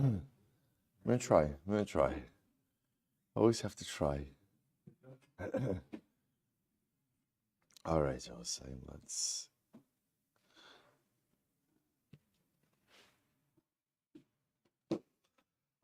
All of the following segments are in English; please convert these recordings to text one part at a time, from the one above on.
I'm gonna try. Always have to try. All right, Jose, let's.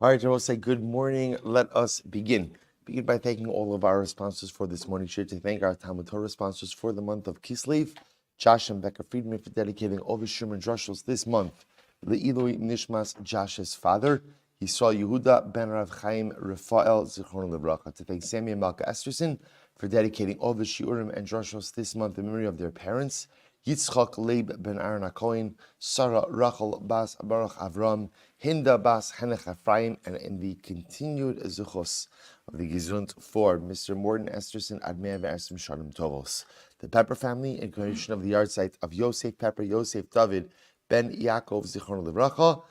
All right, Jose, good morning. Let us begin. Begin by thanking all of our sponsors for this morning. Share to thank our Talmud Torah sponsors for the month of Kislev, Josh and Becca Friedman for dedicating all the Sherman drushos this month. Le'iloi Nishmas Josh's father, Yisrael Yehuda Ben Rav Chaim Rafael Zichron Livracha. To thank Sammy and Malka Esterson for dedicating all the shiurim and drushos this month in memory of their parents. Yitzchak Leib Ben Aaron HaKohen, Sarah Rachel Bas Baruch Avram, Hinda Bas Henech Ephraim, and in the continued zuchos of the Gesund for Mr. Morton Esterson Admei V'Ersim Shalom Tovos. The Pepper family, in connection of the yard site of Yosef Pepper, Yosef David Ben Yaakov Zichron Livracha.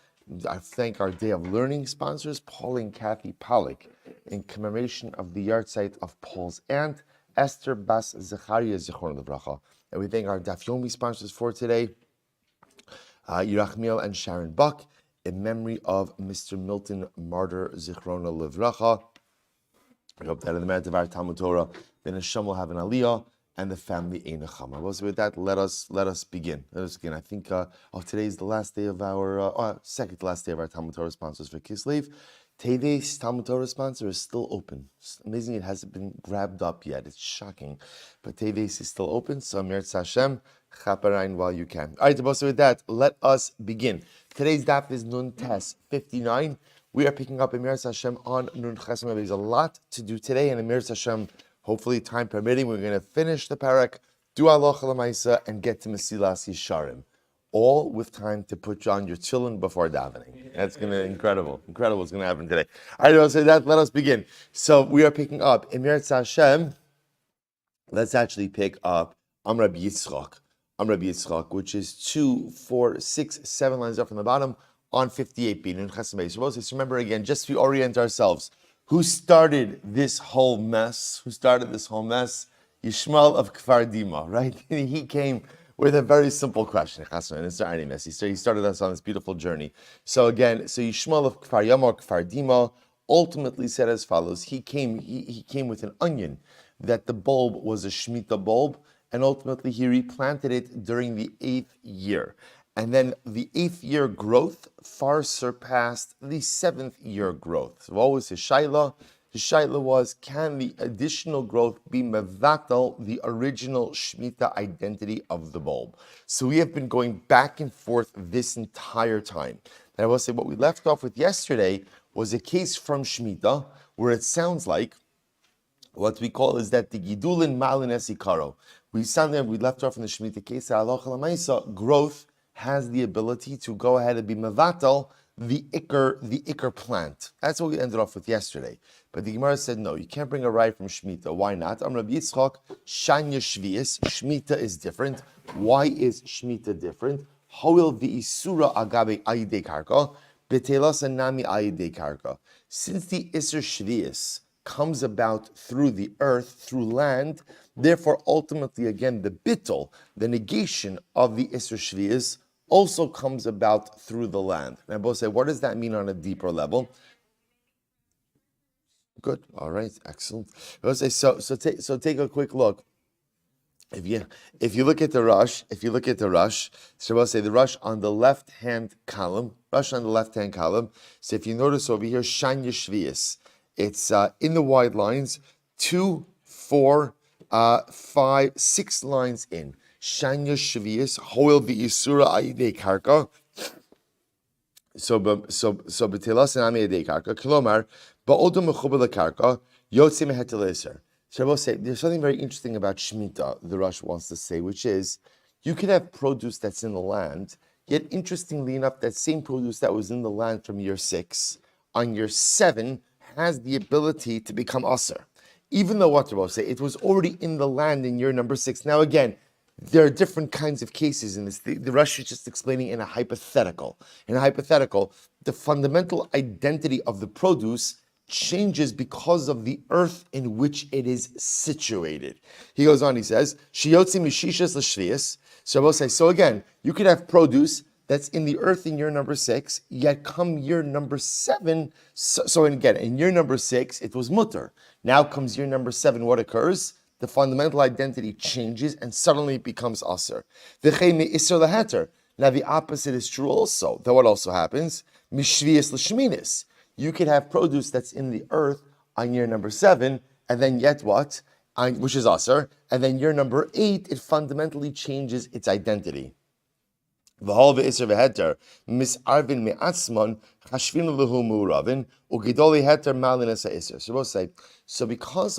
I thank our Day of Learning sponsors, Paul and Kathy Pollack, in commemoration of the yard site of Paul's aunt, Esther Bas Zechariah Zichron Livracha. And we thank our Daf Yomi sponsors for today, Yerachmiel and Sharon Buck, in memory of Mr. Milton Martyr Zichrona Livracha. I hope that in the merit of our Talmud Torah, then Hashem will have an aliyah and the family ein chama. So with that, let us begin. I think today is the last day of our second to last day of our Talmud Torah sponsors for Kislev. Today's Talmud Torah sponsor is still open. It's amazing it hasn't been grabbed up yet. It's shocking. But Teves is still open, so Mirz Hashem, chaparain while you can. All right, so with that, let us begin. Today's daf is Nun Tes 59. We are picking up Mirz Hashem on Nun Chesem. There's a lot to do today, and Mirz Hashem, hopefully time permitting, we're going to finish the parak, do Halacha L'Maisa, and get to Mesilas Yesharim. All with time to put on your tefillin before davening. That's going to incredible is going to happen today. All right, I'll say that. Let us begin. So we are picking up in Mirz Hashem. Let's actually pick up Rabbi Yitzchak, which is 2, 4, 6, 7 lines up from the bottom on 58b. So let's remember again, just to orient ourselves, who started this whole mess? Yishmael of Kfar Dima, right? He came with a very simple question. He started us on this beautiful journey. So Yishmael of Kfar Yamor, Kfar Dima, ultimately said as follows. He came with an onion, that the bulb was a Shemitah bulb, and ultimately he replanted it during the 8th year. And then the 8th year growth far surpassed the 7th year growth. So what was his shaila? His shaila was, can the additional growth be mevatel the original Shemitah identity of the bulb? So we have been going back and forth this entire time. And I will say what we left off with yesterday was a case from Shemitah where it sounds like what we call is that the gidulin malin esikaro. We left off in the Shemitah case that halacha l'maisa, growth has the ability to go ahead and be mevatel the ikar plant. That's what we ended off with yesterday. But the Gemara said, no, you can't bring a rye from Shemitah. Why not? Rabbi Yitzchak, Shanya Shvius. Shemitah is different. Why is Shemitah different? Hoil v'isura agabe ayidei karka, betelas anami ayidei karka. Since the Isser Shvius comes about through the earth, through land, therefore ultimately again the bittul, the negation of the Isser Shvius, also comes about through the land. And I both say, what does that mean on a deeper level? Good. All right. Excellent. So take a quick look. If you look at the Rush, so we'll say the Rush on the left hand column. So if you notice over here, Shanya Shvius, it's in the wide lines, 2, 4, 5, 6 lines in. Shanya Shvius, Hoil v'Isura ayidei karka. So b'telas and ami ayidei karka. Kilomar ba'odom mechuber lekarka yotze mehetel eser. So I will say there's something very interesting about Shemitah. The Rush wants to say, which is you could have produce that's in the land. Yet interestingly enough, that same produce that was in the land from year 6 on year 7 has the ability to become aser. Even though what will say it was already in the land in year number 6. Now again, there are different kinds of cases in this. The Rush is just explaining in a hypothetical. In a hypothetical, the fundamental identity of the produce changes because of the earth in which it is situated. He goes on, he says, Shiyotzi mishishas l'shvius. So I will say, so again, you could have produce that's in the earth in year number 6, yet come year number 7. So again, in year number 6, it was mutter. Now comes year number 7, what occurs? The fundamental identity changes and suddenly it becomes aser. Now the opposite is true also. Then what also happens? Mishvias l'sheminis. You could have produce that's in the earth on year number 7, and then yet what? Which is aser, and then year number 8, it fundamentally changes its identity. So because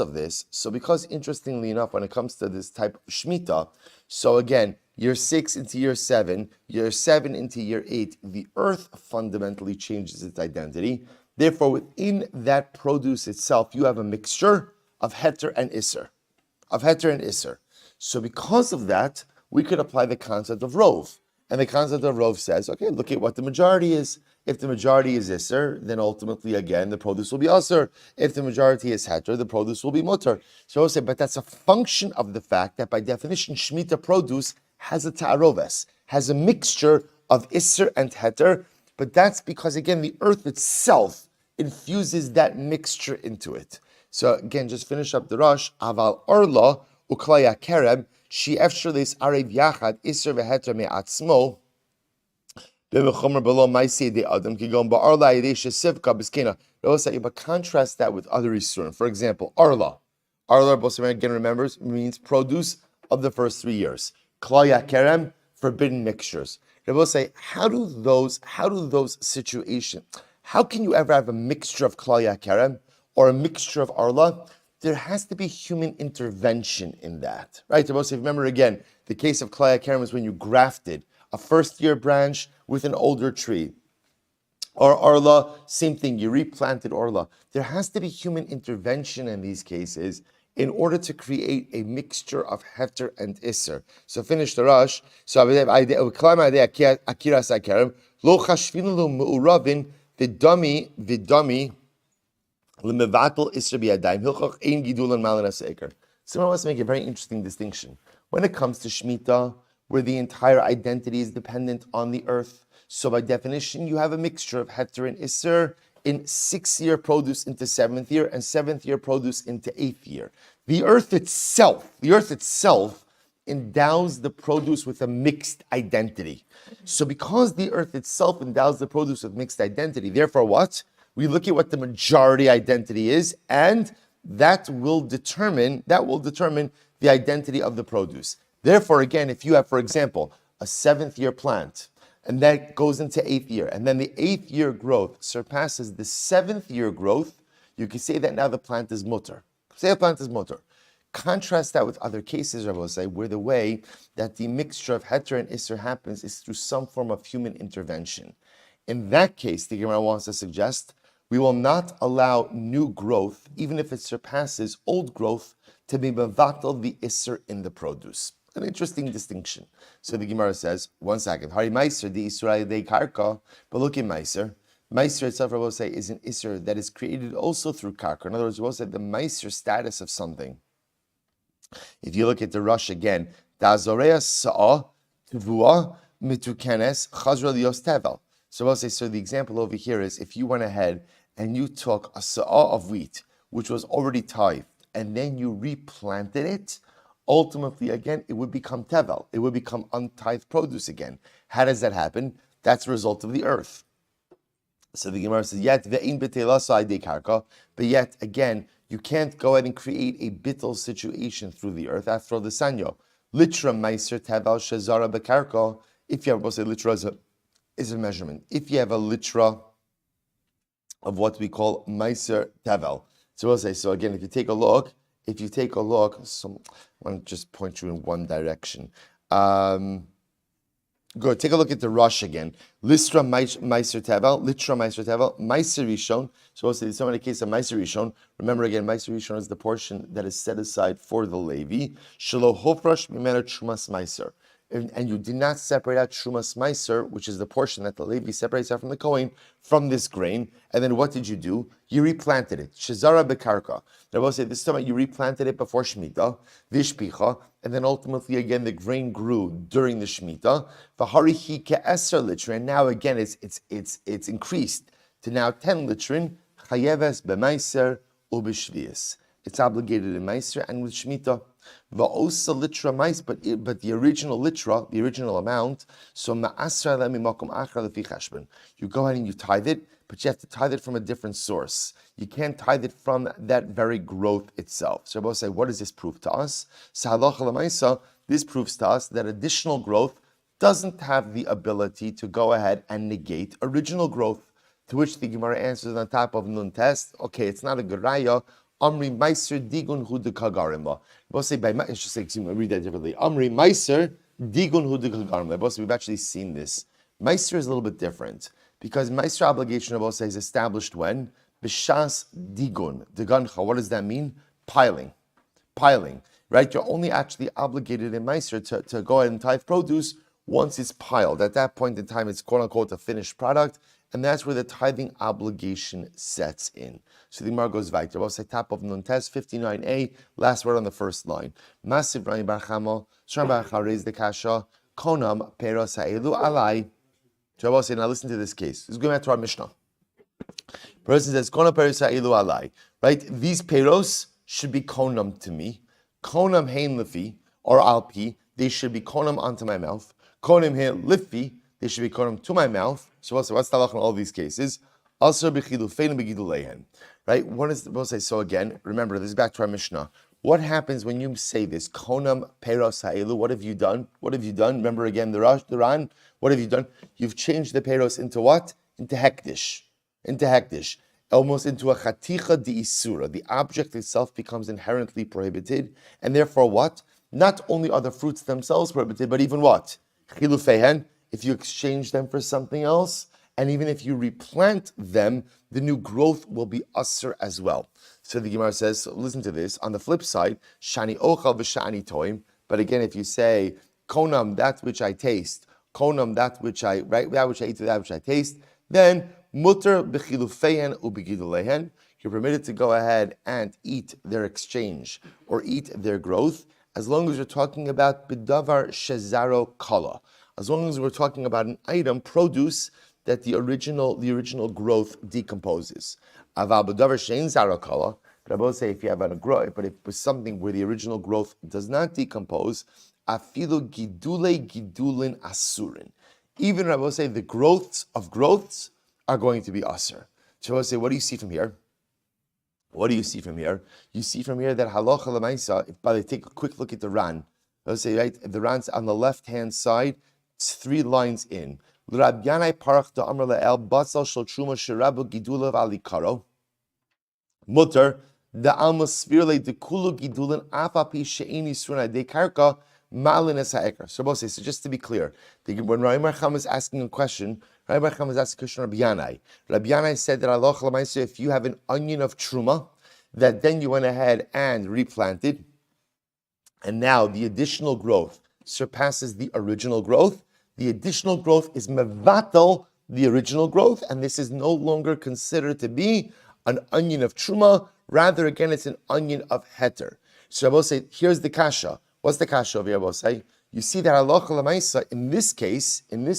of this, because interestingly enough, when it comes to this type of Shemitah, so again, year 6 into year 7, year 7 into year 8, the earth fundamentally changes its identity. Therefore, within that produce itself, you have a mixture of heter and iser. So because of that, we could apply the concept of rov. And the concept of rov says, okay, look at what the majority is. If the majority is iser, then ultimately, again, the produce will be aser. If the majority is heter, the produce will be mutter. So I'll say, but that's a function of the fact that by definition, Shemitah produce has a ta'aroves, has a mixture of iser and heter, but that's because, again, the earth itself infuses that mixture into it. So again, just finish up the Rosh. Aval orla uklaya kerem she efshirlis arev yachad iser veheter me'atzmo bemechomer below ma'aseh de adam kigon ba'arla yidei shesivka b'skena. But contrast that with other isurim. For example, arla. Arla, Bosamer again remembers, means produce of the first 3 years. Klaya kerem, forbidden mixtures. They will say, how do those situations? How can you ever have a mixture of klaya kerem or a mixture of arla? There has to be human intervention in that, right? Remember again, the case of klaya kerem is when you grafted a first-year branch with an older tree. Or arla, same thing, you replanted arla. There has to be human intervention in these cases in order to create a mixture of heter and iser. So finish the Rosh. So akira sakerem lo chashvinu lo me'uravin vidami lemevatel iser biyadayim hilchach ein gidulan malanas eker. Someone wants to make a very interesting distinction. When it comes to Shemitah, where the entire identity is dependent on the earth, so by definition, you have a mixture of heter and iser in 6th-year produce into 7th year and 7th-year produce into 8th year. The earth itself endows the produce with a mixed identity. So because the earth itself endows the produce with mixed identity, therefore what? We look at what the majority identity is, and that will determine the identity of the produce. Therefore, again, if you have, for example, a 7th-year plant, and that goes into 8th year, and then the 8th year growth surpasses the 7th year growth, you can say that now the plant is mutter. Say the plant is mutter. Contrast that with other cases, I will say, where the way that the mixture of heter and iser happens is through some form of human intervention. In that case, the Gemara wants to suggest we will not allow new growth, even if it surpasses old growth, to be mevatel the iser in the produce. An interesting distinction. So the Gemara says, one second, Hari Meiser, the Israel de Karka, but look at Meiser. Meiser itself, I will say, is an Isser that is created also through Karka. In other words, we will say the Meiser status of something. If you look at the Rush again, Dazorea Sa'a, Tvua, Mitukenes, Chazra Lios Tevel. So I will say, so the example over here is if you went ahead and you took a Sa'a of wheat, which was already tithed, and then you replanted it, ultimately, again, it would become tevel. It would become untithed produce again. How does that happen? That's a result of the earth. So the Gemara says, yet ve'in b'teila sa'idei karka, but yet, again, you can't go ahead and create a bittul situation through the earth. After all, the sanyo, litra meiser tevel shezara b'karka, if you have, we'll say litra is a measurement. If you have a litra of what we call meiser tevel, so we'll say, so again, if you take a look, so I want to just point you in one direction. Good. Take a look at the Rush again. Listra Meiser Tevel, Meiser Rishon. So we'll say, so in the case of Meiser Rishon, remember again, Meiser Rishon is the portion that is set aside for the Levi. Shelo Hofrash Mimena Trumas Meiser. and you did not separate out Shumas Meiser, which is the portion that the Levi separates out from the Kohen, from this grain, and then what did you do? You replanted it. Shazara bekarka. I will say this time you replanted it before Shemitah, vishpicha, and then ultimately again the grain grew during the Shemitah. V'harihi ke'eser litrin, and now again it's increased to now 10 litrin. Chayeves b'meiser ubishvius. It's obligated in Meiser and with Shemitah. Va'osa litra mais, but the original litra, the original amount, so ma'asra lemimakom achar lefi cheshbon. You go ahead and you tithe it, but you have to tithe it from a different source. You can't tithe it from that very growth itself. So Rabbi say, what does this prove to us? So halacha l'maisa, this proves to us that additional growth doesn't have the ability to go ahead and negate original growth. To which the Gemara answers on top of Nun test, okay, it's not a good raya. Amri Meiser Digun Hu de Kagarimla. We'll say by it's just like read that differently. Amri Meiser Digun Hu de Kagarimla. We've actually seen this. Meiser is a little bit different because Meiser obligation of is established when B'shas Digun Digancha. What does that mean? Piling, right? You're only actually obligated in Meiser to go ahead and tithe produce once it's piled. At that point in time, it's quote unquote a finished product. And that's where the tithing obligation sets in. So the Gemara goes weiter. We'll say top of Nun Tes 59a, last word on the first line. Masiv Rani Bar Chamo, Shram Bar Charez the Kasha, Konam Peros Ha'elu Alai. So I will say, now listen to this case. This is going back to our Mishnah. Person says, Konam Peros Ha'elu Alai. Right? These Peros should be Konam to me. Konam Hein Lifi, or Alpi, they should be Konam onto my mouth. Konam Hein Lifi, they should be konam to my mouth. So what's the halach in all these cases? Also b'chilufein b'gidulehen. Right? What is the we'll say? So again, remember this is back to our Mishnah. What happens when you say this? Konam peros ha'elu. What have you done? What have you done? Remember again the Ran. What have you done? You've changed the peros into what? Into hektish. Almost into a chaticha di isura. The object itself becomes inherently prohibited, and therefore what? Not only are the fruits themselves prohibited, but even what? Chilufehen. If you exchange them for something else, and even if you replant them, the new growth will be usher as well. So the Gemara says, so listen to this. On the flip side, shani ochal v'shani toim. But again, if you say konam that which I taste, konam that which I that which I eat, that which I taste, then mutter b'chilufeihen u'b'gidulehen. You're permitted to go ahead and eat their exchange or eat their growth, as long as you're talking about bidavar shezaro kala. As long as we're talking about an item, produce, that the original growth decomposes. Aval b'davar shein zarakala. But I will say if you have a growth, but if it was something where the original growth does not decompose, afilu gidulin asurin. Even I will say the growths of growths are going to be asur. So I will say, what do you see from here? You see from here that halacha l'maisa. If by take a quick look at the Ran, I will say right, the Ran's on the left hand side. It's 3 lines in. Rabbi Yanai parach da amar le'el basal shel truma sherabu gidulav alikaro. Mutter da almas svirle de kulu gidulin afapi she'ini surna de karka malin es ha'ekar. So just to be clear, when Rabbi Marcham is asking a question, Rabbi Marcham is asking a question Rabbi Yanai. Rabbi Yanai said that Allah l'maisa, if you have an onion of truma, that then you went ahead and replanted, and now the additional growth surpasses the original growth. The additional growth is mevatel, the original growth, and this is no longer considered to be an onion of truma. Rather, again, it's an onion of heter. So I will say, here's the kasha. What's the kasha over here? I will say, you see that halacha l'maisa in this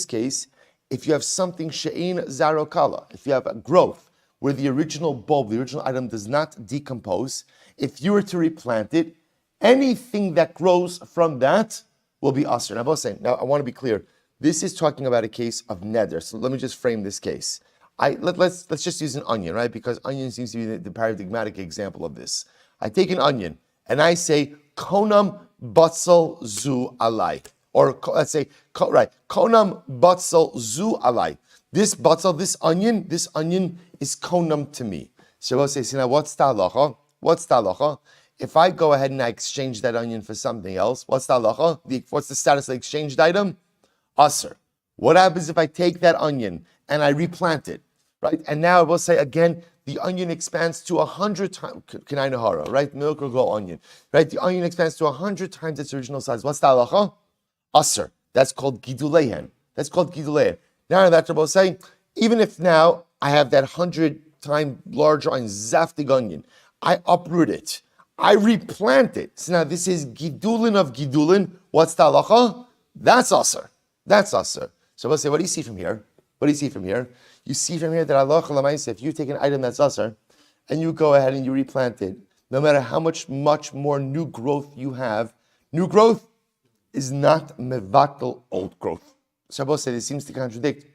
case, if you have something she'ein zarokala, if you have a growth where the original bulb, the original item does not decompose, if you were to replant it, anything that grows from that will be asr. And I was saying, now I want to be clear. This is talking about a case of neder. So let me just frame this case. Let's just use an onion, right? Because onion seems to be the paradigmatic example of this. I take an onion and I say, konam batzal zu alai. Or let's say, konam batzal zu alai. This batzal, this onion is konam to me. So I'll say, now what's the halacha? If I go ahead and I exchange that onion for something else, what's the halacha? What's the status of the exchanged item? Asr. What happens if I take that onion and I replant it, right? And now I will say again, the onion expands to 100 times, Kenai Nahara, right? Milk or glow onion, right? The onion expands to 100 times its original size. What's the halacha? Asr. That's called gidulehen. That's called gidulehen. Now that Rabbi say, even if now I have that 100-time larger onion, zaftig onion, I uproot it, I replant it. So now this is gidulin of gidulin. What's the halacha? That's aser. That's aser. So I'll say, what do you see from here? What do you see from here? You see from here that halacha l'maaseh, if you take an item that's aser and you go ahead and you replant it, no matter how much more new growth you have, new growth is not mevatel old growth. So I'll say this seems to contradict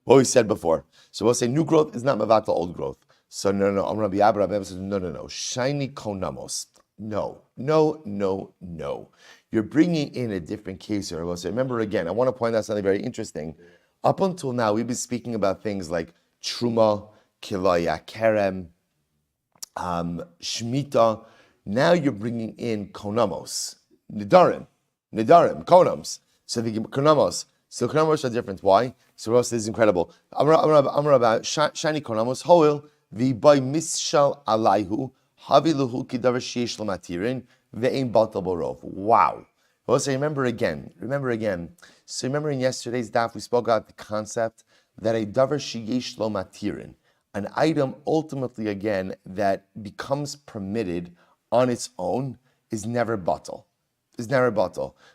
what we said before. So we'll say new growth is not mevatel old growth. So no. I'm Rabbi Abba. Rabbi Abba says no. Shiny konamos. No. You're bringing in a different case here. We'll say, remember again, I want to point out something very interesting. Up until now, we've been speaking about things like truma, kilaya, kerem, shmita. Now you're bringing in konamos, nedarim, konams. So the konamos. So konamos are different. Why? So Ross is incredible. Amar about shani konamos hoil the by mishal alayhu haviluhu kidavar sheish lamatirin ve'im batal borov. Wow. Also, remember again. So remember in yesterday's daf we spoke about the concept that a davar sheish lo matirin, an item ultimately again that becomes permitted on its own, is never batal.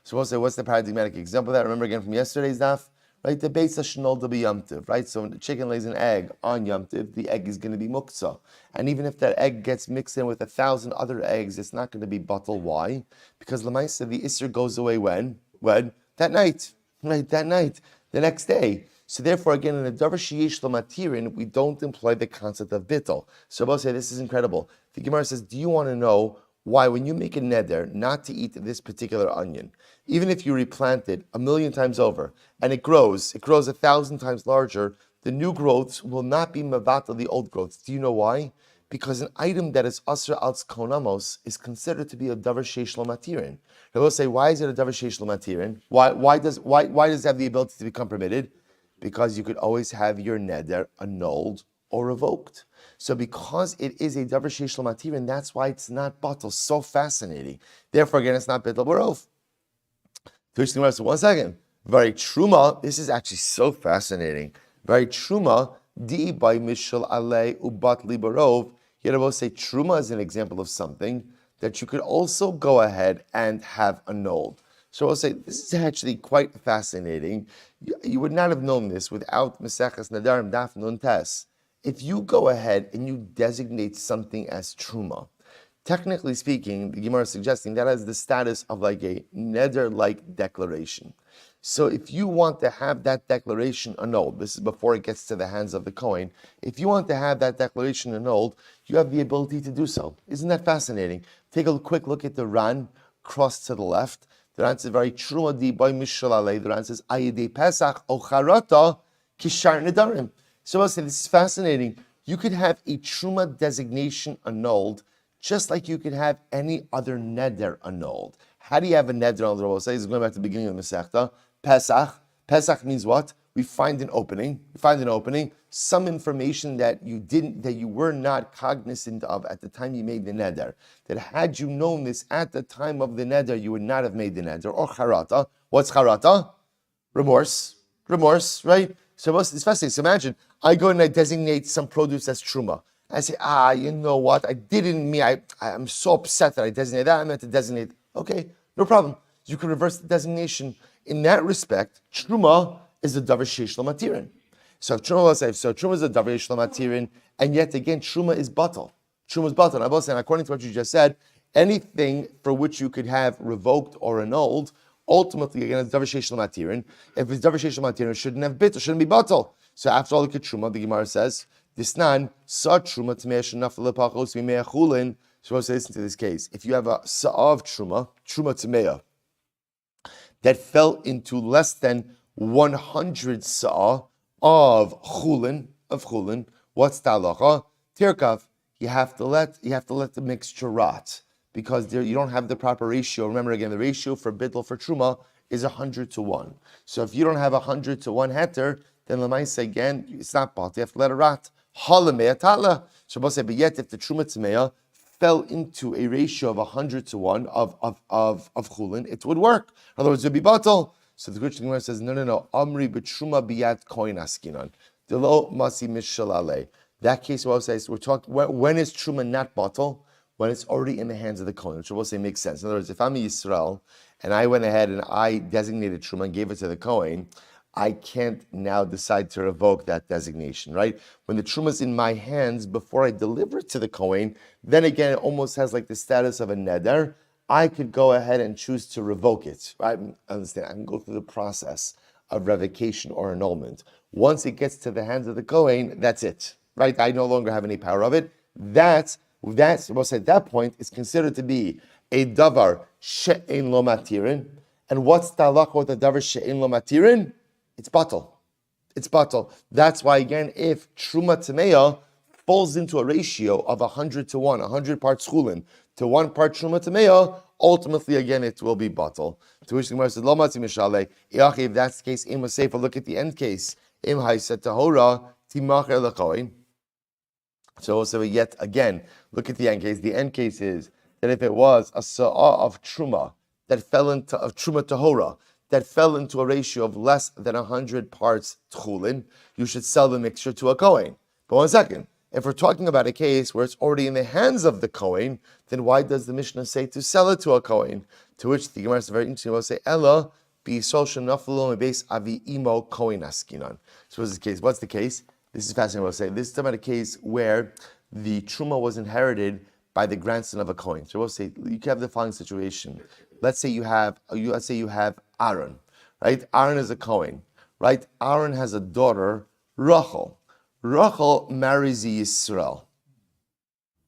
So we'll say, what's the paradigmatic example of that? Remember again from yesterday's daf, right? The base of shnol to be yamtiv, right? So when the chicken lays an egg on yamtiv, the egg is going to be muktzah. And even if that egg gets mixed in with 1,000 other eggs, it's not going to be batal. Why? Because l'maisa, the isser goes away when? That night, right? That night, the next day. So therefore, again, in a davar sheyesh lo matirin, we don't employ the concept of bittul. So we'll say, this is incredible. The Gemara says, do you want to know why, when you make a neder not to eat this particular onion, even if you replant it 1,000,000 times over, and it grows 1,000 times larger, the new growths will not be mevatel the old growths. Do you know why? Because an item that is asr al konamos is considered to be a davar sheish lo matirin. I will say, why is it a davar sheish lo matirin? Why does it have the ability to become permitted? Because you could always have your neder annulled or revoked. So because it is a davar sheish lo matirin, that's why it's not batal. So fascinating. Therefore, again, it's not bitul borov. So 1 second. Very truma. This is actually so fascinating. Very truma. Di by mishal alei ubat libarov. Yet I will say truma is an example of something that you could also go ahead and have annulled. So I'll say this is actually quite fascinating. You would not have known this without Maseches Nedarim Daf Nun Tes. If you go ahead and you designate something as truma, technically speaking, the Gemara is suggesting that has the status of like a neder-like declaration. So if you want to have that declaration annulled, this is before it gets to the hands of the Kohen, if you want to have that declaration annulled, you have the ability to do so. Isn't that fascinating? Take a quick look at the Ran, cross to the left. The Ran says, very truma di by mishal alei. The Ran says, ayidei pesach ocharata kishar nedarim. So I'll say this is fascinating. You could have a truma designation annulled, just like you could have any other neder annulled. How do you have a neder annulled? I will say, this is going back to the beginning of the Masechta. Pesach. Pesach means what? We find an opening. Some information that you were not cognizant of at the time you made the neder. That had you known this at the time of the neder, you would not have made the neder. Or charata. What's charata? Remorse, right? So it's fascinating. So imagine, I go and I designate some produce as truma. I say, you know what? I didn't mean, I'm so upset that I designated that. I meant to designate. Okay, no problem. You can reverse the designation. In that respect, truma is a davar sheish lo matirin. So if truma is a davar sheish lo matirin, and yet again, truma is batal. And I was saying, according to what you just said, anything for which you could have revoked or annulled, ultimately, again, it's davar sheish lo matirin. If it's davar sheish lo matirin, it shouldn't have bit, it shouldn't be batal. So after all, look at truma. The Gemara says, "Disnan sa truma tmei shenaf lepachos v'mei chulin." So I say, listen to this case. If you have a sa'ah of truma tmei, that fell into less than 100 sa'ah of chulin, what's the halacha? Tirkav, you have to let the mixture rot, because you don't have the proper ratio. Remember again, the ratio for bittul for truma is 100 to 1. So if you don't have 100 to 1 heter, then l'maisa again, it's not bought. You have to let it rot. Halamea tala. So say, but yet if the truma tmeya fell into a ratio of 100 to 1 of chulin, it would work. In other words, it would be batal. So the Christian Gemara says, no. Amri b'truma biyat koin askinan. Delo masi mishalale. That case, what I say is, we're talking, when is truma not batal? When it's already in the hands of the kohen, which we'll say makes sense. In other words, if I'm a Yisrael, and I went ahead and I designated truma and gave it to the kohen, I can't now decide to revoke that designation, right? When the truma is in my hands before I deliver it to the kohen, then again, it almost has like the status of a neder. I could go ahead and choose to revoke it, right? Understand? I can go through the process of revocation or annulment. Once it gets to the hands of the kohen, that's it, right? I no longer have any power of it. That's what at that point is considered to be a davar she'ein lo matirin. And what's the halacha with the davar she'ein lo matirin? It's batal. It's batal. That's why, again, if truma tameya falls into a ratio of 100 to 1, 100 parts chulin to 1 part truma tameya, ultimately, again, it will be batal. To which the Gemara said, Lo matzi mishale. If that's the case, im sefer. Look at the end case. Im ha'isat tahora timacher lekoin. So also yet again, look at the end case. The end case is that if it was a sa'ah of truma that fell into of truma tahora, that fell into a ratio of less than 100 parts tchulin, you should sell the mixture to a kohen. But one second, if we're talking about a case where it's already in the hands of the kohen, then why does the Mishnah say to sell it to a kohen? To which the Gemara is very interesting. Will say Ella be social nafalo base avi imo kohen askinan. So what's the case? What's the case? This is fascinating. We'll say this is about a case where the truma was inherited by the grandson of a kohen. So we'll say you can have the following situation. Let's say you have Aaron, right? Aaron is a kohen, right? Aaron has a daughter, Rachel. Rachel marries Yisrael.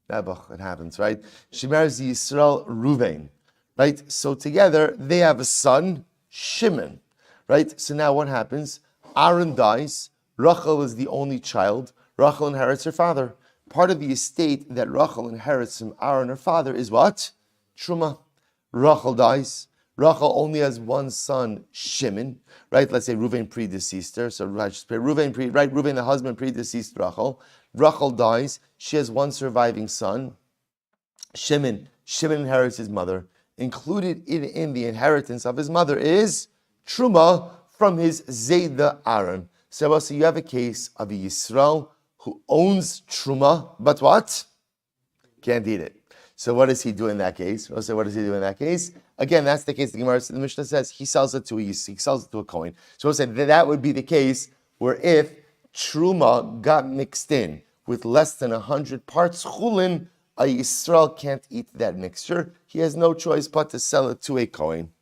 It happens, right? She marries Yisrael Ruvain, right? So together they have a son, Shimon, right? So now what happens? Aaron dies. Rachel is the only child. Rachel inherits her father. Part of the estate that Rachel inherits from Aaron, her father, is what? Truma. Rachel dies. Rachel only has one son, Shimon, right? Let's say Reuven predeceased her. So Reuven the husband predeceased Rachel. Rachel dies. She has one surviving son, Shimon. Shimon inherits his mother. Included in the inheritance of his mother is Truma from his Zayda Aaron. So you have a case of a Yisrael who owns Truma, but what? Can't eat it. So what does he do in that case? We'll say, what does he do in that case? Again, that's the case. The Mishnah says he sells it to a kohen. So we'll say that would be the case where if Truma got mixed in with less than 100 parts chulin, a Yisrael can't eat that mixture. He has no choice but to sell it to a kohen.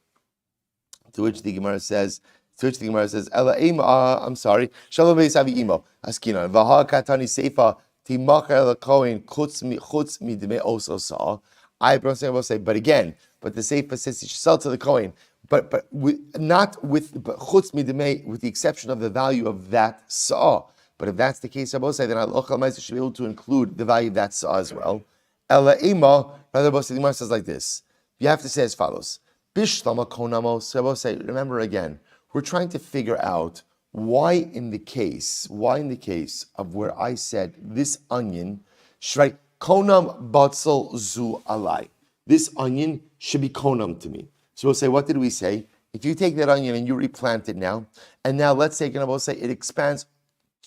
To which the Gemara says, Ela ema, I'm sorry, Shalom Beisavi imo, Askinan, Vaha Katani Seifa, Timacher Kohen, Chutz Midme Oso Sa. I will say, but the Seifa says you should sell to the Kohen, but Chutz Midme, with the exception of the value of that Sa. But if that's the case, I will say, then Al-Ochal Meiser should be able to include the value of that Sa as well. Ela ema, rather, the Gemara says like this. You have to say as follows. Bishlama Konamo, so I will say, remember again, we're trying to figure out why in the case of where I said this onion, konam batzel zu alai. This onion should be konam to me. So we'll say, what did we say? If you take that onion and you replant it now, and now let's say, we'll say it expands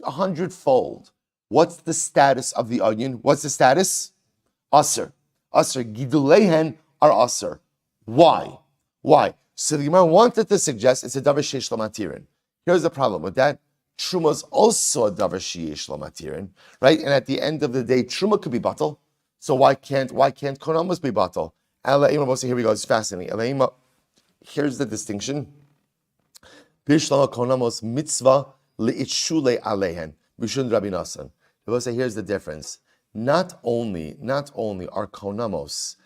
100-fold. What's the status of the onion? What's the status? Aser. Gidulehen are aser. Why? So the Gemara wanted to suggest it's a davar sheish lamatirin. Here's the problem with that. Truma is also a davar sheish lamatirin, right? And at the end of the day, truma could be batal. So why can't konamos be batal? Here we go. It's fascinating. Here's the distinction. Bishlama konamos mitzvah leitshule alehen. Bishun Rabbi Nasan. We'll say here's the difference. Not only are konamos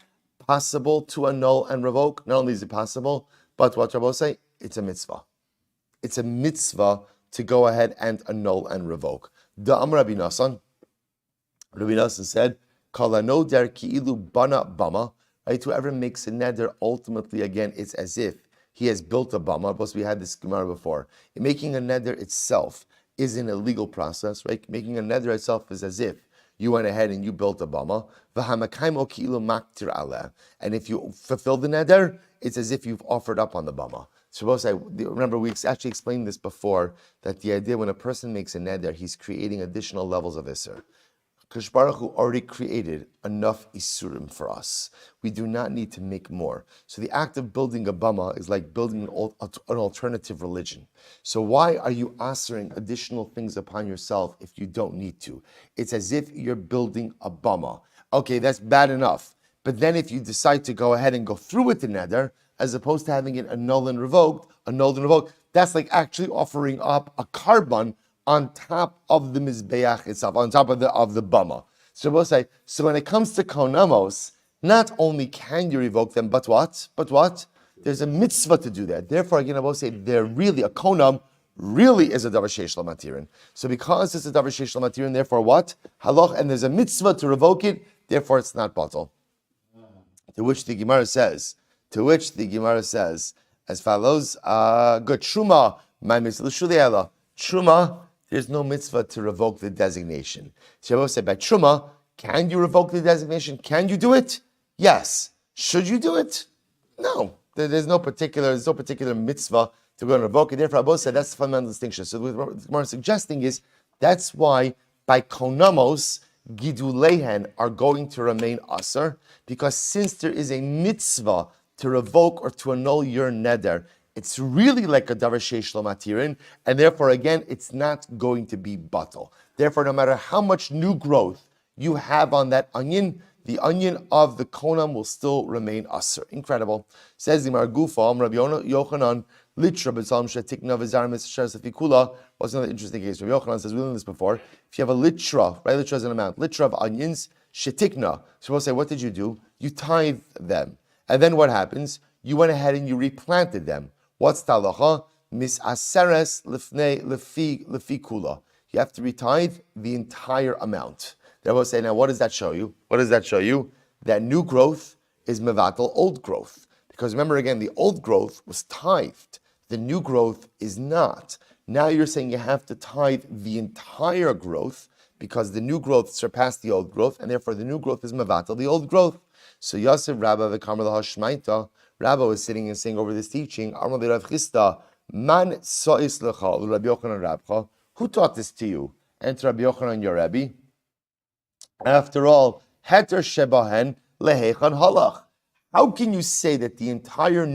possible to annul and revoke. Not only is it possible, but what Rabbi say, it's a mitzvah. It's a mitzvah to go ahead and annul and revoke. Da'am Rabbi Nasan said, "Kalano der ki'ilu bana bama." Right, whoever makes a neder, ultimately, again, it's as if he has built a bama. Plus, we had this Gemara before. Making a neder itself is an illegal process, right? Making a neder itself is as if You went ahead and you built a bama. And if you fulfill the neder, it's as if you've offered up on the bama. Suppose remember we actually explained this before, that the idea when a person makes a neder, he's creating additional levels of Isser. Kadosh Baruch Hu already created enough isurim for us. We do not need to make more. So the act of building a bama is like building an alternative religion. So why are you answering additional things upon yourself if you don't need to? It's as if you're building a bama. Okay, that's bad enough. But then if you decide to go ahead and go through with the neder, as opposed to having it annulled and revoked, that's like actually offering up a carbon on top of the mizbeach itself, on top of the bama. So we'll say, so when it comes to konamos, not only can you revoke them, but what? There's a mitzvah to do that. Therefore, again, I will say, they're really, a konam really is a davar sheish lamatirin. So because it's a davar sheish lamatirin, therefore what? Halach, and there's a mitzvah to revoke it, therefore it's not batal. To which the Gemara says, as follows, good, Truma, my mitzvah, Truma, there's no mitzvah to revoke the designation. Shabbos said, by Truma, can you revoke the designation? Can you do it? Yes. Should you do it? No. There's no particular mitzvah to go and revoke it. Therefore, Abba said that's the fundamental distinction. So what the Gemara is suggesting is that's why by konamos, gidulehen are going to remain aser, because since there is a mitzvah to revoke or to annul your neder, it's really like a davar sheish lo matirin, and therefore, again, it's not going to be batal. Therefore, no matter how much new growth you have on that onion, the onion of the konam will still remain aser. Incredible. Says the Margufa, Rabbi Yochanan, litra b'tzalim shetikna v'zar mitzvah sefikula. What's another interesting case? Rabbi Yochanan says, we've learned this before. If you have a litra, right? Litra is an amount. Litra of onions, shetikna. So we'll say, what did you do? You tithe them. And then what happens? You went ahead and you replanted them. What's talacha? Mis aseres lefi kula. You have to retithe the entire amount. They will say, now what does that show you? That new growth is mevatel old growth. Because remember again, the old growth was tithed. The new growth is not. Now you're saying you have to tithe the entire growth because the new growth surpassed the old growth, and therefore the new growth is mevatel the old growth. So Yosef Rabba v'Kamar Hashmaita, Rabba was sitting and saying over this teaching, Amar Rav Chisda, Man so'is lecha, Rabbi Yochanan Rabcha, who taught this to you? And to Rabbi Yochanan your Rabbi. After all, Heter Shebahen lehechan halach. How can you say that the entire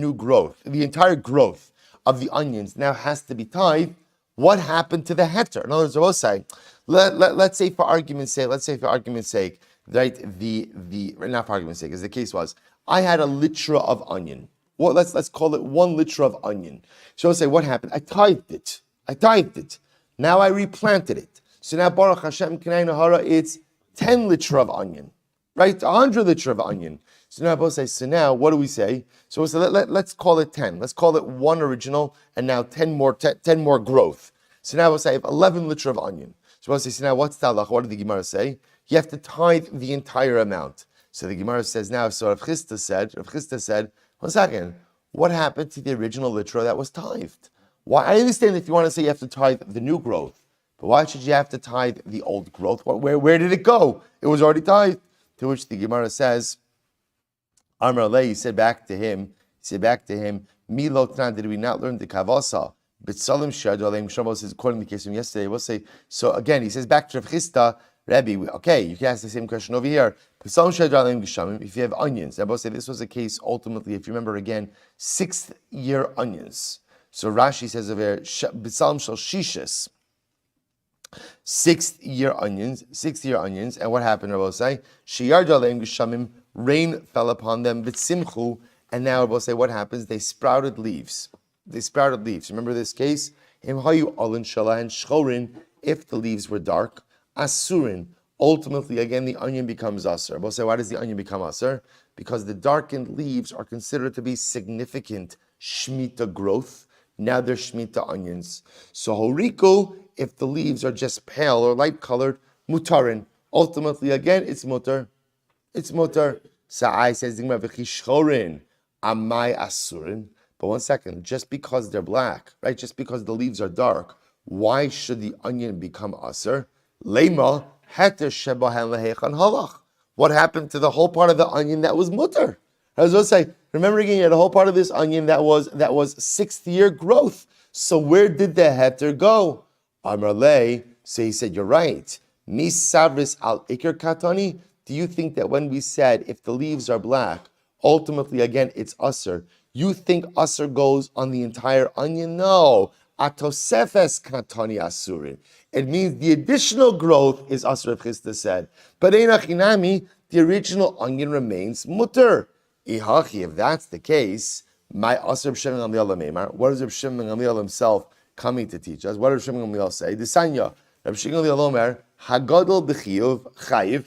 growth of the onions now has to be tithed? What happened to the heter? In other words, I will say, let's say for argument's sake, right? Not for argument's sake, as the case was, I had a litra of onion. Well, let's call it 1 litra of onion. So I'll say, what happened? I tithed it. Now I replanted it. So now Baruch Hashem K'nai Nahara, it's 10 litra of onion, right? 100 litra of onion. So now I both say, so now what do we say? So let's call it 10. Let's call it 1 original and now 10 more growth. So now we'll say I have 11 litra of onion. So we'll say, so now what's the halach? What did the Gemara say? You have to tithe the entire amount. So the Gemara says now, so Rav Chisda said, 1 second, what happened to the original litra that was tithed? Why? I understand if you want to say you have to tithe the new growth, but why should you have to tithe the old growth? Where did it go? It was already tithed. To which the Gemara says, Amar Lei, he said back to him, Milo Tran, did we not learn the Kavasa? B'tzalim Shadu Aleim Shamo says, according to the case from yesterday, we'll say, so again, he says back to Rav Chisda, Rabbi, okay, you can ask the same question over here. If you have onions, I will say this was a case ultimately, if you remember again, 6th year onions. So Rashi says over here, B'tzalim Shal Shishis, 6th year onions, and what happened, I will say, Shiyardu Aleim Gishamim, rain fell upon them, B'tzimchu, and now I will say what happens, they sprouted leaves. Remember this case? If the leaves were dark, asurin. Ultimately, again, the onion becomes aser. We'll say, why does the onion become aser? Because the darkened leaves are considered to be significant shmita growth. Now they're shmita onions. So horiku, if the leaves are just pale or light colored, mutarin. Ultimately, again, it's mutar. Sa'ai says, amai asurin. But 1 second, just because they're black, right? Just because the leaves are dark, why should the onion become aser? Lema heter shebahen lehechan halach. What happened to the whole part of the onion that was mutter? I was going to say, remember again, you had a whole part of this onion that was sixth year growth. So where did the heter go? Amar lei, so he said, you're right. Mis savris al ikar katani. Do you think that when we said if the leaves are black, ultimately again it's usser? You think usser goes on the entire onion? No. Atosefes katani asurin. It means the additional growth is usser, Chisda said. But einachinami, the original onion remains mutter. Ihachi, if that's the case, my usser Shimon Gamliel Meimar. What is Reb Shimon Gamliel himself coming to teach us? What does Reb Shimon Gamliel say? The Sanya, Reb Shimon Gamliel Omer, Hagadol b'chiyuv chayiv,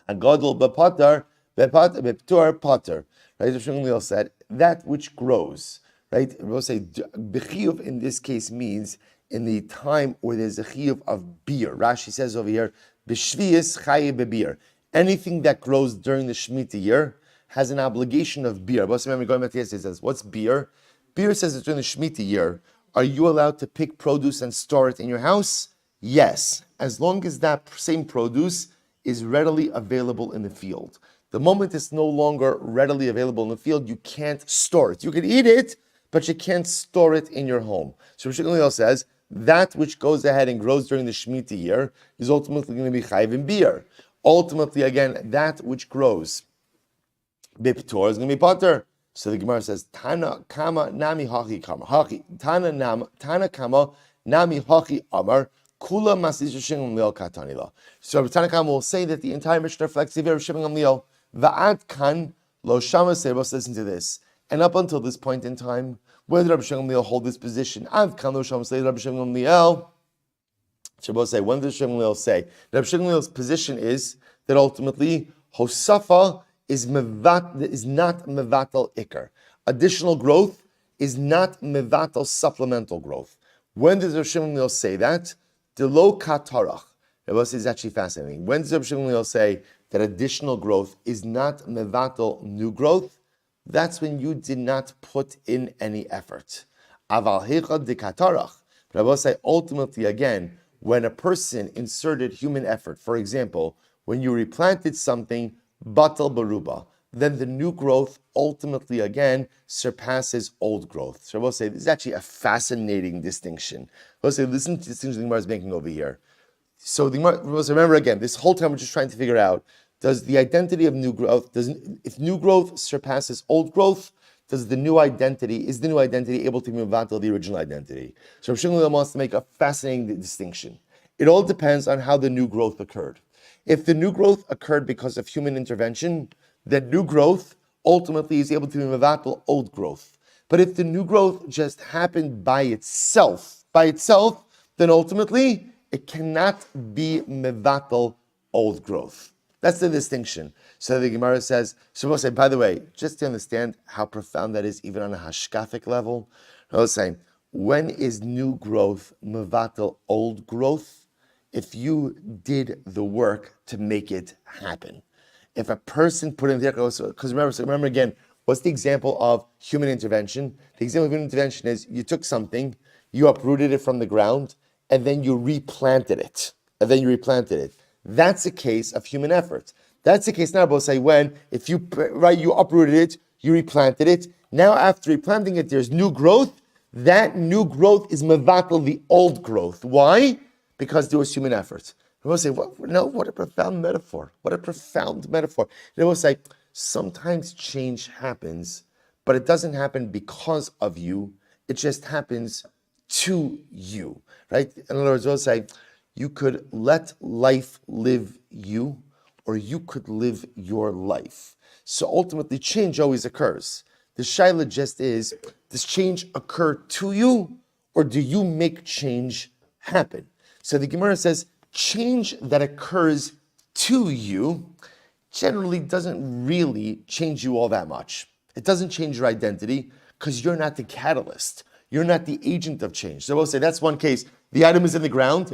Hagadol b'pater, b'ptur pater. Right? Reb Shimon Gamliel said that which grows. Right? We'll say b'chiyuv in this case means in the time where there's a chiyuv of beer. Rashi says over here, b'shviyis chayiv b'beer. Anything that grows during the Shemitah year has an obligation of beer. But remember, going back to yesterday, says, what's beer? Beer says that during the Shemitah year, are you allowed to pick produce and store it in your house? Yes, as long as that same produce is readily available in the field. The moment it's no longer readily available in the field, you can't store it. You can eat it, but you can't store it in your home. So Rosh Hashanah says, that which goes ahead and grows during the Shemitah year is ultimately going to be chayiv in beer. Ultimately, again, that which grows biptor is going to be pater. So the Gemara says, Tana kama nami hachi kama. Tana kama nami hachi amar. Kula masis Shimon Gamliel katanila. So Tana Kama will say that the entire Mishnah reflects the of Shimon Gamliel. Va'ad kan lo shama serbos. Listen to this. And up until this point in time, where did Rabbi Shimon Gamliel hold this position? Ad kan lo shama say Rabbi Shimon Gamliel. Shabbos say, when does Shimon Gamliel say? Rabbi Shimon Gamliel's position is that ultimately Hosafa is not mevatel ikar. Additional growth is not mevatel supplemental growth. When does Rabbi Shimon Gamliel say that? Delo katarach. This is actually fascinating. When does Rabbi Shimon Gamliel say that additional growth is not mevatel new growth? That's when you did not put in any effort. Aval heicha de katarach. But I will say ultimately again, when a person inserted human effort, for example, when you replanted something, batal baruba, then the new growth ultimately again surpasses old growth. So I will say this is actually a fascinating distinction. I will say listen to the distinction the Gemara is making over here. So the Gemara, remember again, this whole time we're just trying to figure out, does the identity of new growth, if new growth surpasses old growth, is the new identity able to be mevatel the original identity? So Rav Shmuel wants to make a fascinating distinction. It all depends on how the new growth occurred. If the new growth occurred because of human intervention, then new growth ultimately is able to be mevatel old growth. But if the new growth just happened by itself, then ultimately it cannot be mevatel old growth. That's the distinction. So the Gemara says, so we'll say, by the way, just to understand how profound that is, even on a hashkafic level, I was saying, when is new growth mevatel old growth? If you did the work to make it happen. If a person put in there, because remember again, what's the example of human intervention? The example of human intervention is you took something, you uprooted it from the ground, and then you replanted it. That's a case of human effort. That's the case now, we'll say if you uprooted it, you replanted it. Now after replanting it, there's new growth. That new growth is mevatel the old growth. Why? Because there was human effort. We'll say, what a profound metaphor. What a profound metaphor. We'll say, sometimes change happens, but it doesn't happen because of you. It just happens to you, right? In other words, we'll say, you could let life live you, or you could live your life. So ultimately, change always occurs. The shaila just is, does change occur to you, or do you make change happen? So the Gemara says, change that occurs to you generally doesn't really change you all that much. It doesn't change your identity because you're not the catalyst. You're not the agent of change. So we'll say that's one case. The item is in the ground.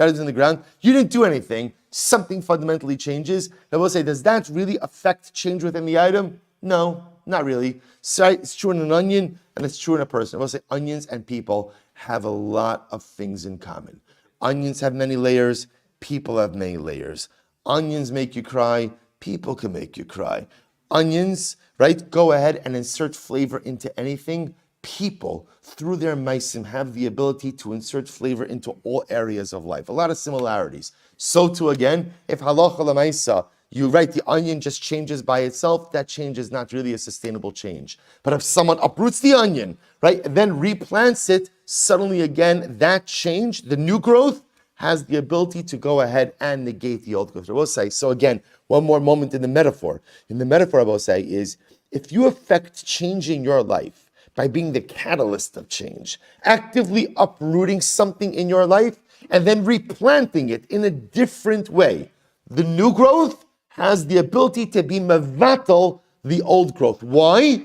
You didn't do anything. Something fundamentally changes. Now we'll say, does that really affect change within the item? No, not really. So it's true in an onion and it's true in a person. We'll say onions and people have a lot of things in common. Onions have many layers. people have many layers. Onions make you cry, people can make you cry. Onions, right? Go ahead and insert flavor into anything. People, through their maisim, have the ability to insert flavor into all areas of life. A lot of similarities. So too, again, if halacha l'maisa, you write the onion just changes by itself, that change is not really a sustainable change. But if someone uproots the onion, right, and then replants it, suddenly again, that change, the new growth, has the ability to go ahead and negate the old growth. I will say, so again, one more moment in the metaphor. In the metaphor, I will say, is if you affect changing your life by being the catalyst of change, actively uprooting something in your life and then replanting it in a different way, the new growth has the ability to be mevatel the old growth. Why?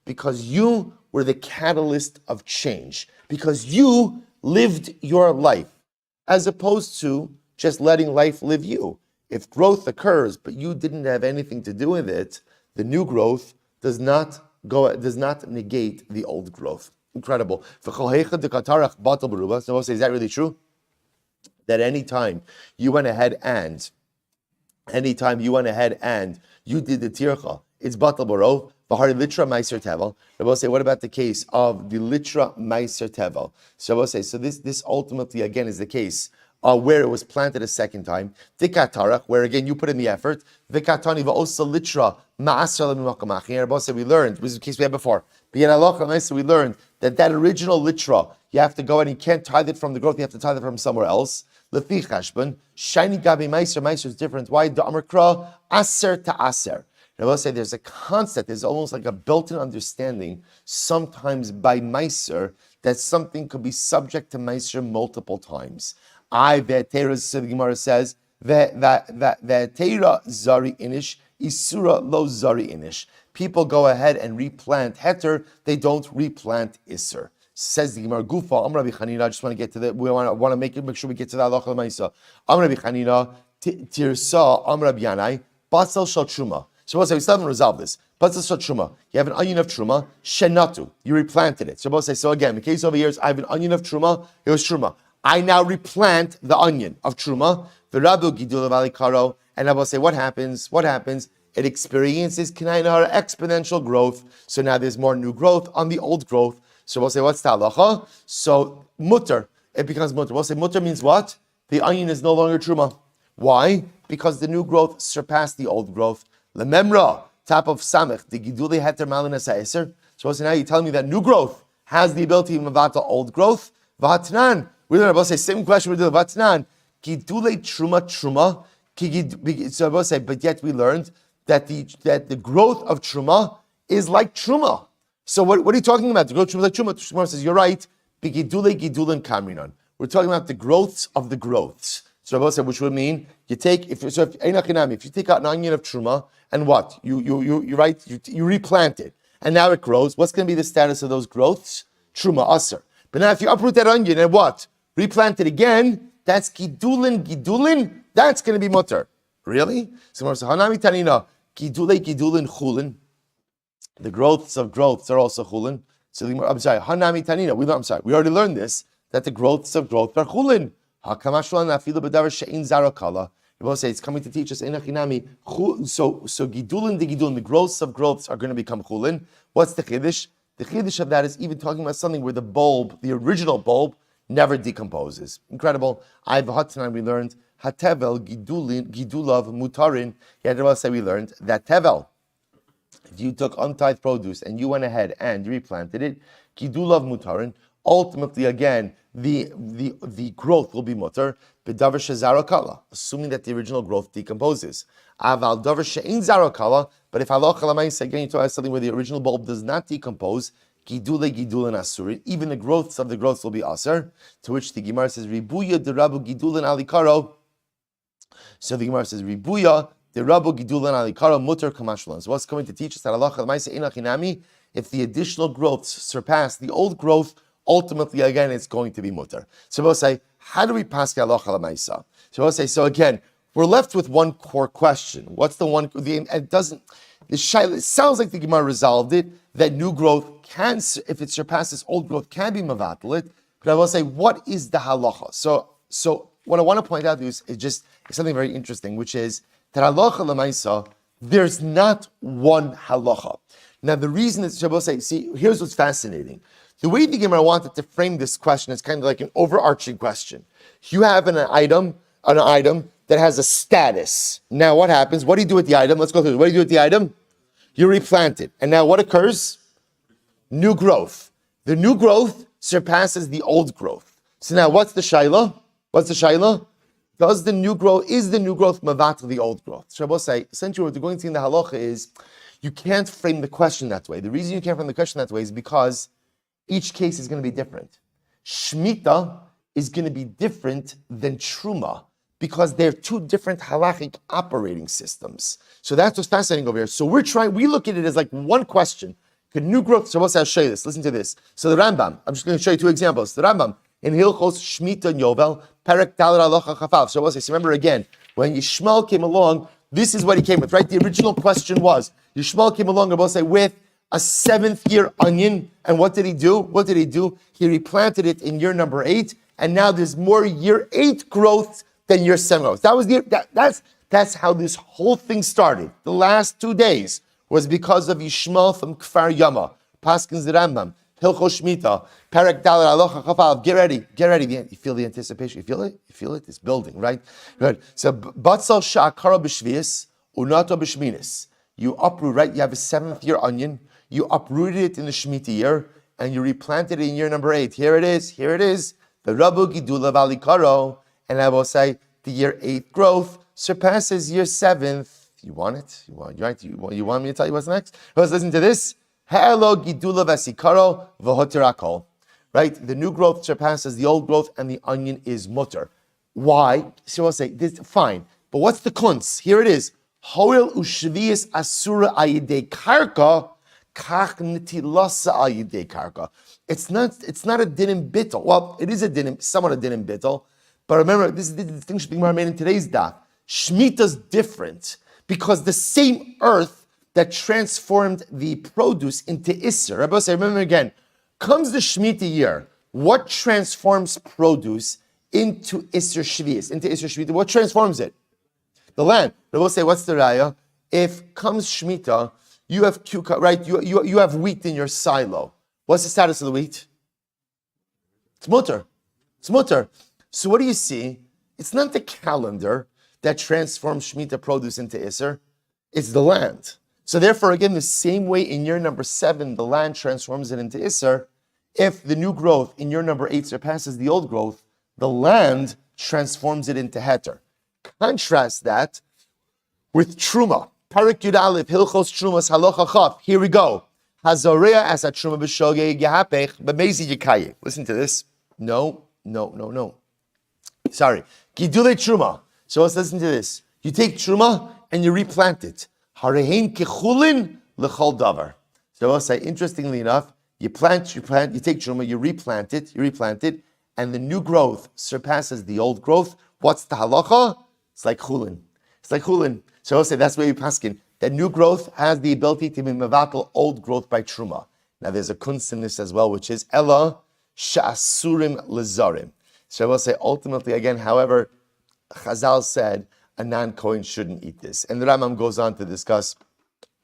Because you were the catalyst of change. Because you lived your life, as opposed to just letting life live you. If growth occurs, but you didn't have anything to do with it, the new growth does not negate the old growth. Incredible. So is that really true? That anytime you went ahead and you did the tircha, it's batal barov. V'hari litra meiser tevel. Rabbi say, what about the case of the litra meiser tevel? So Rabbi say, so this ultimately again is the case where it was planted a second time. Tikatarach, where again you put in the effort. Vikatani va'osa litra ma'asar l'mimakamach. Rabbi say, we learned, this is the case we had before. But yet halacha we learned that original litra, you have to go and you can't tithe it from the growth, you have to tithe it from somewhere else. Lefi chashbon, shiny gabi meiser is different. Why? The amrkra aser to aser. I will say there's a concept, there's almost like a built-in understanding, sometimes by meiser, that something could be subject to meiser multiple times. The Gemara says, Ve'teira zari inish, isura lo zari inish. People go ahead and replant heter, they don't replant isur. Says the Gemara, Gufa, Rabbi Chanina, I just want to get to that, we want to make sure we get to that halacha l'maisa. Rabbi Chanina, tirsa, Rabbi Yanai, basal shal truma. So we still haven't resolved this. Basal shal truma. You have an onion of truma, shenatu. You replanted it. So we'll say, so again, the case over here is I have an onion of truma, it was truma. I now replant the onion of truma, the rabu gidul alikaro, and I will say, what happens? It experiences kinayinahara exponential growth. So now there's more new growth on the old growth. So we'll say, what's the halacha? So mutter, it becomes mutter. We'll say mutter means what? The onion is no longer truma. Why? Because the new growth surpassed the old growth. Lememra, top of samech, the giduli heter malina sa'eser. So we'll say, now you're telling me that new growth has the ability to mavata old growth. V'hatnan, we're going to say, same question we do. V'hatnan, gidule truma. So we'll say, but yet we learned that the growth of truma is like truma. So what are you talking about? The growth of truma is like truma. Truma says, you're right. Gidulin kamrinon. We're talking about the growths of the growths. So Rabbi said, which would mean you take if you take out an onion of truma and what you replant it and now it grows. What's going to be the status of those growths? Truma aser. But now if you uproot that onion and what replant it again, that's gidulin. That's going to be mutter. Really? So hanami tanina gidulin chulin. The growths of growths are also chulin. So I'm sorry, hanami tanina. We already learned this that the growths of growth are chulin. You will say it's coming to teach us. So gidulin, the growths of growths are going to become chulin. What's the chiddush? The chiddush of that is even talking about something where the bulb, the original bulb, never decomposes. Incredible. I've tonight we learned hatevel gidulav mutarin. Yet say we learned that tevel. If you took untithed produce and you went ahead and replanted it, gidulav mutarin. Ultimately, again, the growth will be mutter, b'davar she'zarakala, assuming that the original growth decomposes. Aval davar she'ein zarakala, but if halacha l'maisa, again, you talk about something where the original bulb does not decompose, gidulin asurin, even the growths of the growths will be aser. To which the Gemara says, ribuya derabu gidulin alikaro. So the Gemara says, ribuya derabu gidulin alikaro mutter kamashlan. So what's coming to teach us that halacha l'maisa einachinami, if the additional growths surpass the old growth, ultimately, again, it's going to be mutter. So we'll say, how do we pass halacha l'maisa? So we'll say, so again, we're left with one core question. What's the one? It sounds like the Gemara resolved it, that new growth can, if it surpasses old growth, can be mavatal it. But I will say, what is the halacha? So what I want to point out is something very interesting, which is that halacha l'maisa, there's not one halacha. Now, the reason is, Shabbos say, see, here's what's fascinating. The way the Gemara wanted to frame this question is kind of like an overarching question. You have an item that has a status. Now, what happens? What do you do with the item? Let's go through it. What do you do with the item? You replant it. And now what occurs? New growth. The new growth surpasses the old growth. So now what's the shaila? What's the shaila? Is the new growth mavat the old growth? Shabbos say, essentially what we're going to see in the halacha is you can't frame the question that way. The reason you can't frame the question that way is because each case is going to be different. Shemitah is going to be different than Truma because they're two different halachic operating systems. So that's what's fascinating over here. So we look at it as like one question. Could new growth, so I'll show you this. Listen to this. So the Rambam, I'm just going to show you two examples. The Rambam, in Hilchos Shemitah and Yovel, Perek Dalet Halacha Chafal. So remember again, when Yishmael came along, this is what he came with, right? The original question was, Yishmael came along, with a 7th year onion, and what did he do? He replanted it in year number 8, and now there's more year 8 growth than year 7 growth. That's how this whole thing started. The last 2 days was because of Yishmael from Kfar Yama, Paskins the Rambam, Hilchos Shemitah, Perek Dalet Halacha Chafal. Get ready. You feel the anticipation. You feel it. It's building, right? Good. So Batzal Sha'akara b'Shvius, Unato b'Shminis. You uproot, right? You have a 7th year onion. You uprooted it in the Shemitah year, and you replanted it in year number 8. Here it is. The Rabu Gidula Valikaro, and I will say the year 8 growth surpasses year 7th. You want it? You want me to tell you what's next? Let's listen to this. Hello Gidula Vasikaro Vahotirakol. Right? The new growth surpasses the old growth, and the onion is mutter. Why? So I'll say this fine. But what's the kunz? Here it is. Hoil ushvius asura ayidei karka. It's not a dinim bittel. Well, it is somewhat a dinim bittel, but remember, this is the distinction being made in today's daf. Shemitah's different because the same earth that transformed the produce into Isser. Rabbi say, remember again, comes the Shemitah year. What transforms produce into Isser Shvius? Into Isser Shemitah, what transforms it? The land. Rabbi say, what's the raya? If comes Shemitah, you have cucumber, right? You have wheat in your silo. What's the status of the wheat? It's mutter. So what do you see? It's not the calendar that transforms Shemitah produce into Isser. It's the land. So therefore, again, the same way in year number 7, the land transforms it into Isser. If the new growth in year number 8 surpasses the old growth, the land transforms it into Heter. Contrast that with Truma. Parak Yud Aleph, Hilchos Trumas, Halacha Chaf. Here we go. Hazorea as a Truma b'shogeg yahapech b'mezi yikaye. Listen to this. No. Sorry. Gidule Truma. So let's listen to this. You take Truma and you replant it. Harehin kechulin l'chol davar. So I'll say, interestingly enough, you take Truma, you replant it, and the new growth surpasses the old growth. What's the halacha? It's like chulin. So I'll say that's where we paskin. That new growth has the ability to be mevatel old growth by truma. Now there's a kunst in this as well, which is ella sha'asurim lezarim. So I will say ultimately again, however, Chazal said a non-Kohen shouldn't eat this. And the Rambam goes on to discuss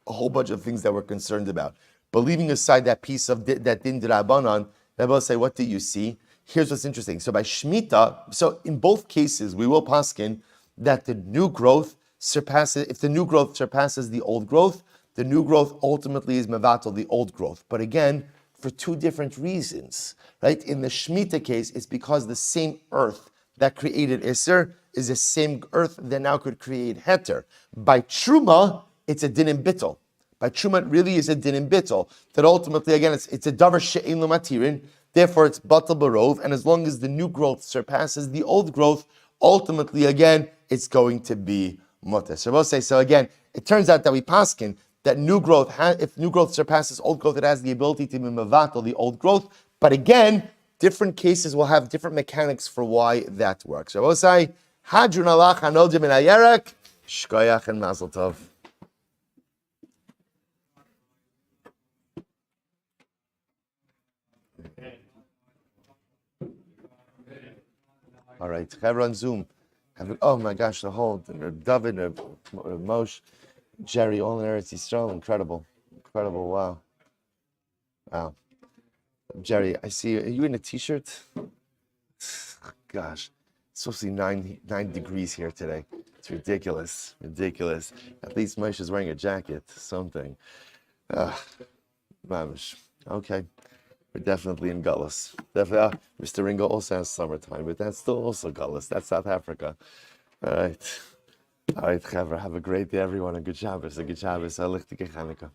a whole bunch of things that we're concerned about. But leaving aside that piece of that din d'Rabbanan, I will say, what do you see? Here's what's interesting. So by Shemitah, so in both cases, we will paskin that the new growth surpasses, if the new growth surpasses the old growth, the new growth ultimately is mevatel the old growth. But again, for two different reasons, right? In the Shemitah case, it's because the same earth that created Isser is the same earth that now could create Heter. By Truma, it's a dinim bittel. By Truma, it really is a dinim bittel. That ultimately, again, it's a davar she'ein lo matirin. Therefore, it's batal barov. And as long as the new growth surpasses the old growth, ultimately, again, it's going to be mutter. So we'll say, so again, it turns out that we paskin that new growth, if new growth surpasses old growth, it has the ability to be mevatel the old growth. But again, different cases will have different mechanics for why that works. So we'll say, Hadrun alach hanodim min hayerek, shkoyach and mazel tov. All right, Chevron on Zoom. Oh my gosh, the whole David, Moshe, Jerry, all in Eretz Yisrael. Incredible. Wow. Jerry, I see you. Are you in a t-shirt? Gosh, it's supposed to be nine degrees here today. It's ridiculous. At least Moshe is wearing a jacket, something. Mamish. Okay. We're definitely in Gullus. Definitely. Mr. Ringo also has summertime, but that's still also Gullus. That's South Africa. All right. Chavra. Have a great day, everyone. A good Shabbos. Halichteike Chanukah.